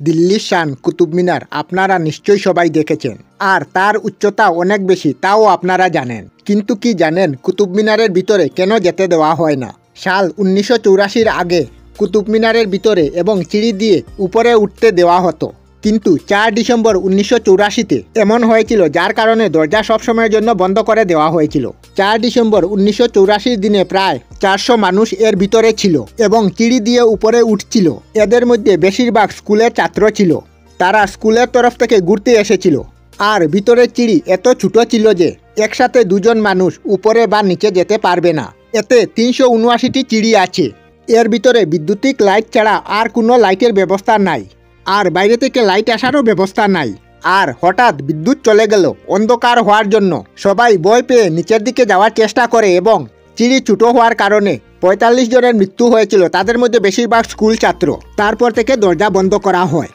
দিল্লির শান কুতুব মিনার আপনারা নিশ্চয়ই সবাই দেখেছেন, আর তার উচ্চতা অনেক বেশি, তাও আপনারা জানেন। কিন্তু কি জানেন কুতুব মিনারের ভিতরে কেন যেতে দেওয়া হয় না? সাল 1984-র আগে কুতুব মিনারের ভিতরে এবং সিঁড়ি দিয়ে উপরে উঠতে দেওয়া হতো, কিন্তু 4 ডিসেম্বর 1984-তে এমন হয়েছিল, যার কারণে দরজা সবসময়ের জন্য বন্ধ করে দেওয়া হয়েছিল। 4 ডিসেম্বর 1984 দিনে প্রায় 400 মানুষ এর ভিতরে ছিল এবং সিঁড়ি দিয়ে উপরে উঠছিল। এদের মধ্যে বেশিরভাগ স্কুলের ছাত্র ছিল, তারা স্কুলের তরফ থেকে ঘুরতে এসেছিল। আর ভিতরের সিঁড়ি এত ছোট ছিল যে একসাথে দুজন মানুষ উপরে বা নিচে যেতে পারবে না। এতে 379টি সিঁড়ি আছে। এর ভিতরে বৈদ্যুতিক লাইট ছাড়া আর কোনো লাইটের ব্যবস্থা নাই, আর বাইরে থেকে লাইট আসারও ব্যবস্থা নাই। আর হঠাৎ বিদ্যুৎ চলে গেল। অন্ধকার হওয়ার জন্য সবাই ভয় পেয়ে নিচের দিকে যাওয়ার চেষ্টা করে এবং সিঁড়ি ছোটো হওয়ার কারণে 45 জনের মৃত্যু হয়েছিল, তাদের মধ্যে বেশিরভাগ স্কুল ছাত্র। তারপর থেকে দরজা বন্ধ করা হয়।